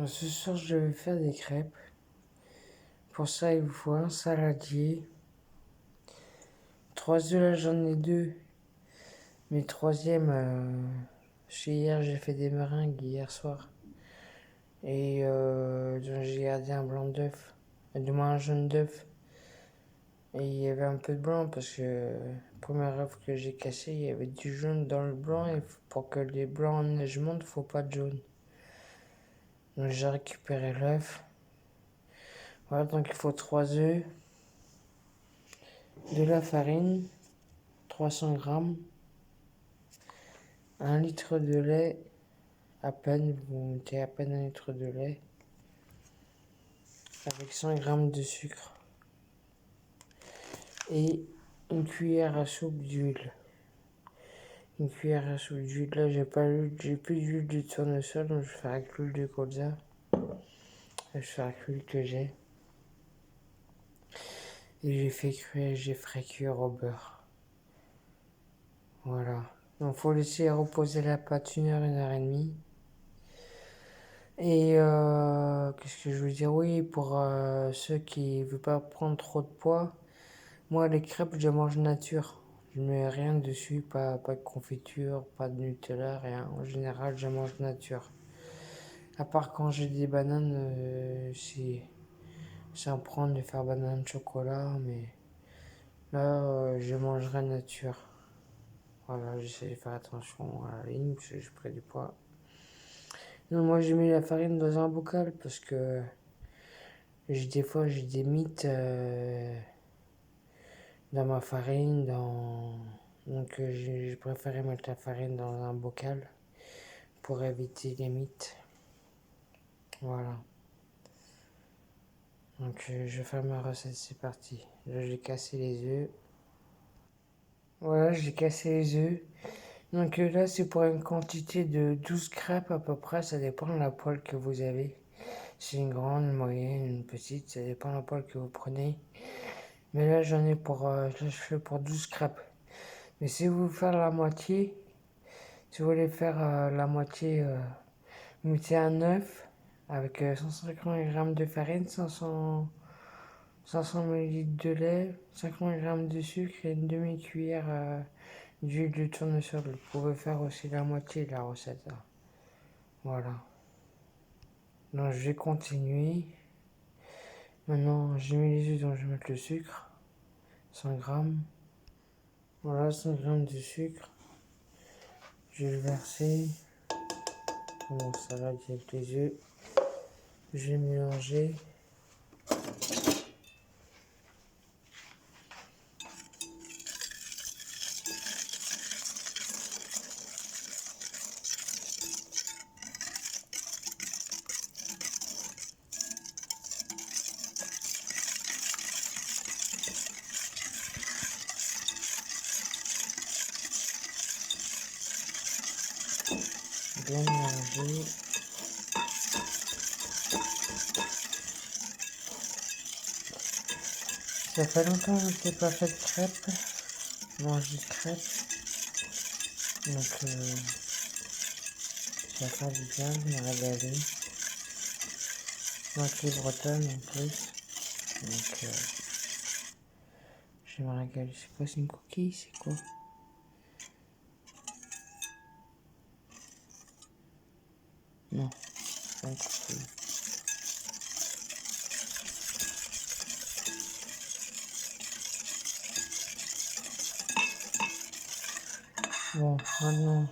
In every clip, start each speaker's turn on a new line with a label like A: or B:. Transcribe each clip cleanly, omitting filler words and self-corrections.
A: Ce soir, je vais faire des crêpes. Pour ça, il vous faut un saladier. 3 œufs, là, j'en ai 2. Mais troisième, hier, j'ai fait des meringues hier soir. Et donc, j'ai gardé un blanc d'œuf. Du moins, un jaune d'œuf. Et il y avait un peu de blanc parce que le premier œuf que j'ai cassé, il y avait du jaune dans le blanc. Et pour que les blancs en neige montent, faut pas de jaune. Donc, j'ai récupéré l'œuf. Voilà, donc il faut 3 œufs, de la farine, 300 grammes, 1 litre de lait, à peine, vous mettez à peine 1 litre de lait, avec 100 grammes de sucre, et une cuillère à soupe d'huile. Une cuillère à soupe d'huile, là j'ai plus d'huile de tournesol, donc je vais faire avec l'huile de colza. Je vais faire avec l'huile que j'ai. Et j'ai fait cuire au beurre. Voilà. Donc faut laisser reposer la pâte 1 heure et demie. Et qu'est-ce que je veux dire? Oui, pour ceux qui ne veulent pas prendre trop de poids, moi les crêpes je mange nature. Je mets rien dessus, pas de confiture, pas de Nutella, rien. En général, je mange nature. À part quand j'ai des bananes, c'est en prendre de faire banane chocolat, mais là, je mangerai nature. Voilà, j'essaie de faire attention à la ligne parce que j'ai pris du poids. Non, moi j'ai mis la farine dans un bocal parce que des fois j'ai des mythes dans ma farine, donc j'ai préféré mettre la farine dans un bocal pour éviter les mythes. Voilà. Donc je vais faire ma recette, c'est parti. Là j'ai cassé les œufs. Voilà, j'ai cassé les œufs. Donc là c'est pour une quantité de 12 crêpes à peu près, ça dépend de la poêle que vous avez. C'est une grande, une moyenne, une petite, ça dépend de la poêle que vous prenez. Mais là j'en ai là je fais pour 12 crêpes. Mais si vous voulez faire la moitié, si vous voulez faire la moitié, vous mettez un œuf avec 150 grammes de farine, 500 ml de lait, 50 grammes de sucre et une demi-cuillère d'huile de tournesol. Vous pouvez faire aussi la moitié de la recette, là. Voilà. Donc je vais continuer. Maintenant j'ai mis les œufs, donc je vais mettre le sucre. 100 grammes. Voilà, 100 grammes de sucre. Je vais le verser dans mon salade avec les œufs. Je vais mélanger. Bien mélanger. Ça fait longtemps que je n'ai pas fait de crêpes. Manger de crêpes. Donc ça va faire du bien de me régaler. Donc les bretonnes en plus. Donc je vais me régaler. C'est quoi, c'est une coquille? C'est quoi? Non, c'est pas une coquille. Bon, maintenant.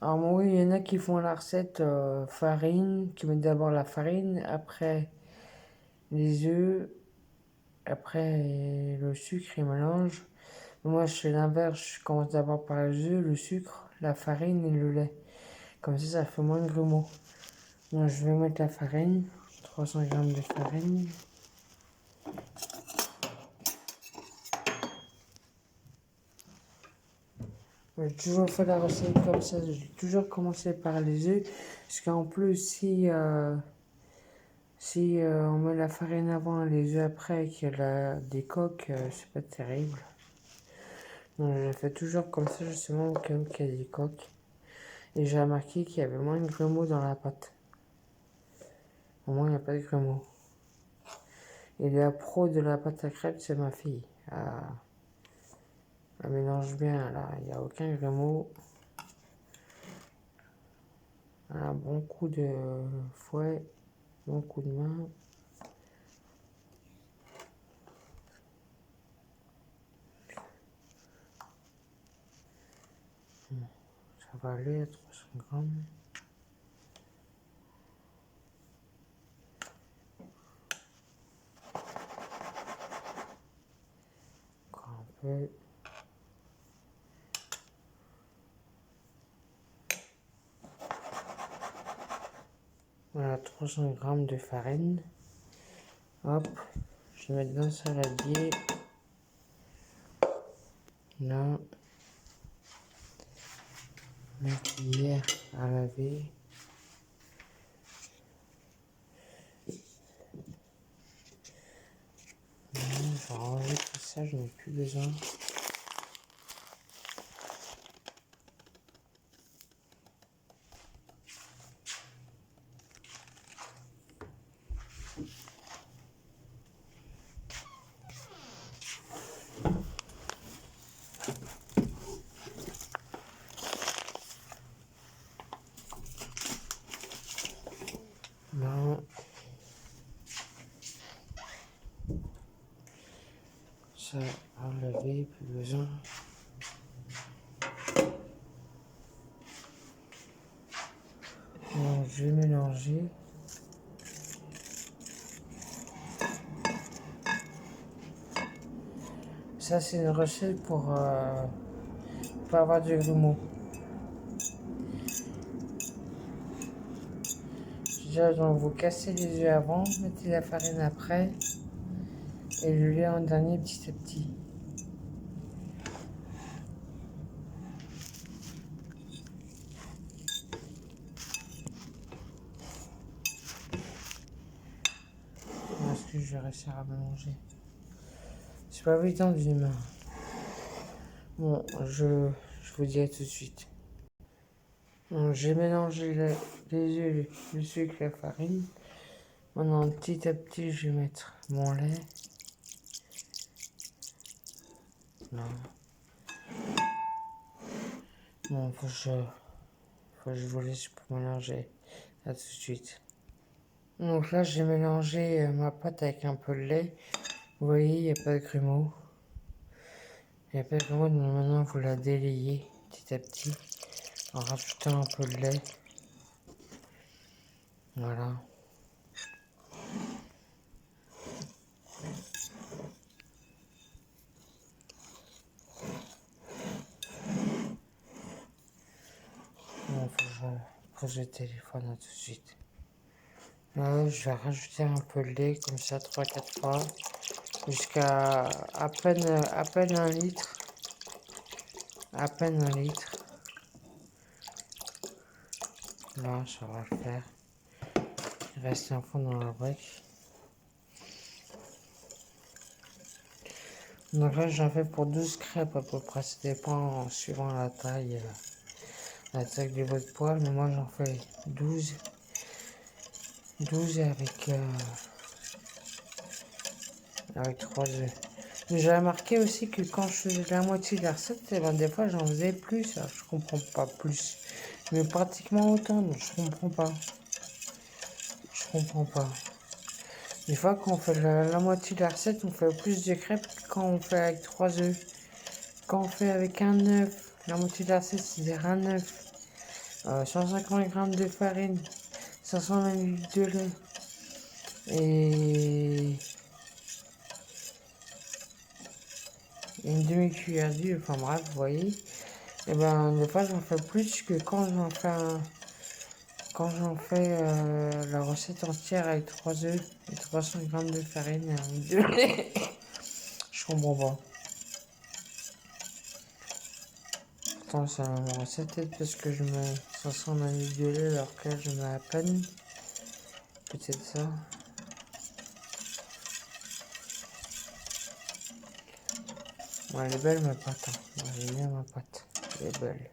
A: Alors moi, oui, il y en a qui font la recette farine, qui mettent d'abord la farine, après les œufs, après le sucre, ils mélangent. Moi, je fais l'inverse, je commence d'abord par les œufs, le sucre, la farine et le lait. Comme ça fait moins de grumeaux. Donc, je vais mettre la farine, 300 grammes de farine. J'ai toujours fait la recette comme ça, j'ai toujours commencé par les œufs, parce qu'en plus, si on met la farine avant et les œufs après et qu'il y a des coques, c'est pas terrible. Donc je fais toujours comme ça, justement, au cas où il y a des coques. Et j'ai remarqué qu'il y avait moins de grumeaux dans la pâte. Au moins, il n'y a pas de grumeaux. Et la pro de la pâte à crêpes, c'est ma fille. Elle mélange bien, là. Il n'y a aucun grumeau. Un bon coup de fouet, bon coup de main. Ça va aller à 300 grammes. Encore un peu. Voilà, 300 grammes de farine. Hop, je vais mettre dans le saladier. Là, ma cuillère à laver. Là, je vais ranger tout ça, je n'ai plus besoin. Là, ça à laver, plus besoin. Donc, je vais mélanger. Ça, c'est une recette pour pas avoir de grumeaux. Déjà, donc vous cassez les œufs avant, mettez la farine après et le lait en dernier petit à petit. Est-ce que je vais réussir à mélanger? C'est pas évident d'une main. Bon, je vous dis à tout de suite. J'ai mélangé les œufs, le sucre, la farine. Maintenant, petit à petit, je vais mettre mon lait. Là. Bon, faut que je vous laisse pour mélanger. À tout de suite. Donc là, j'ai mélangé ma pâte avec un peu de lait. Vous voyez, il n'y a pas de grumeaux. Il n'y a pas de grumeaux, donc maintenant, vous la délayez petit à petit en rajoutant un peu de lait. Voilà. Bon, faut que je pose le téléphone à tout de suite. Là, je vais rajouter un peu de lait comme ça 3-4 fois jusqu'à à peine 1 litre. À peine 1 litre. Là, ça va le faire. Il reste un fond dans le brique. Donc là, j'en fais pour 12 crêpes à peu près. Ça dépend suivant la taille de votre poêle. Mais moi, j'en fais 12. 12 avec 3 œufs. Mais j'ai remarqué aussi que quand je faisais la moitié de la recette, eh ben, des fois, j'en faisais plus. Alors, je comprends pas plus. Mais pratiquement autant. Donc, je comprends pas. Je comprends pas. Des fois, quand on fait la moitié de la recette, on fait plus de crêpes que quand on fait avec 3 œufs. Quand on fait avec un œuf, la moitié de la recette, c'est-à-dire un œuf, 150 grammes de farine, 500 ml de lait et une demi-cuillère d'huile, enfin bref, vous voyez. Et ben, des fois, j'en fais plus que quand j'en fais la recette entière avec 3 œufs et 300 grammes de farine et un litre de lait. Je comprends pas. Pourtant, c'est la même recette, peut-être parce que je mets 500 ml de lait alors que là, je mets à peine. Peut-être ça. Ouais, elle est belle ma pâte. Hein. Ouais, j'aime bien ma pâte. Elle est belle.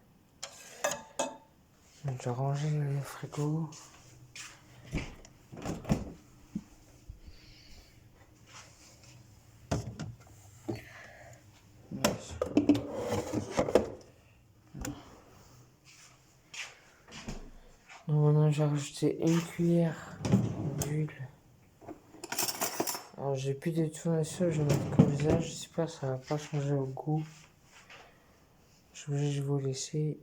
A: Donc, j'ai rangé le frigo. j'ai rajouté une cuillère d'huile. Alors j'ai plus de tournesol, je vais mettre colza, j'espère que ça va pas changer au goût. Je suis obligé de vous laisser.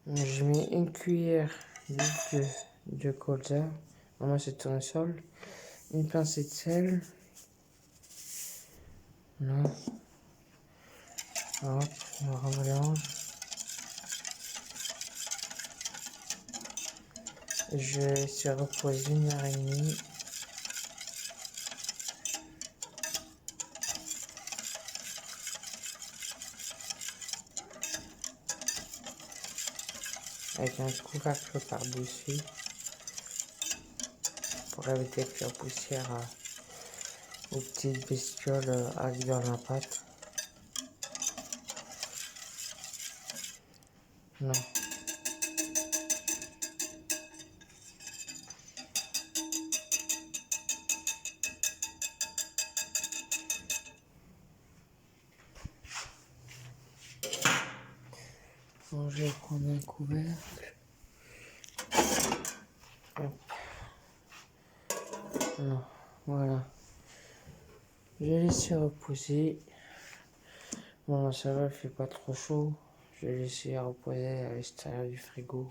A: Je mets une cuillère d'huile de colza, moi c'est tournesol, une pincée de sel. Là. Hop, on remélange. Je laisse reposer 1 heure et demie. Avec un couvercle par-dessus pour éviter que la poussière aux petites bestioles aille dans la pâte. Non. Bon, je vais prendre un couvercle. Hop. Non. Voilà. Je vais laisser reposer. Bon, là, ça va, il fait pas trop chaud. Je vais laisser reposer à l'extérieur du frigo.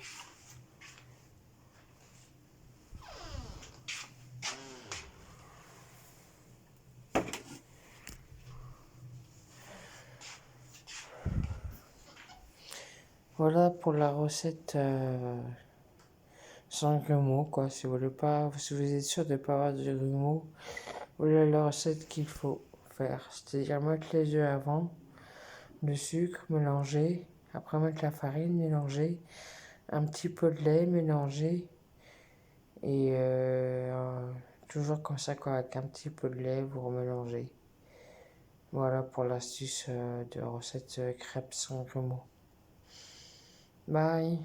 A: Voilà pour la recette sans grumeaux, quoi. Si vous voulez pas, si vous êtes sûr de ne pas avoir de grumeaux, voilà la recette qu'il faut faire. C'est-à-dire mettre les œufs avant, le sucre, mélanger, après mettre la farine, mélanger, un petit peu de lait, mélanger, et toujours comme ça, quoi, avec un petit peu de lait, vous remélangez. Voilà pour l'astuce de recette crêpes sans grumeaux. Bye!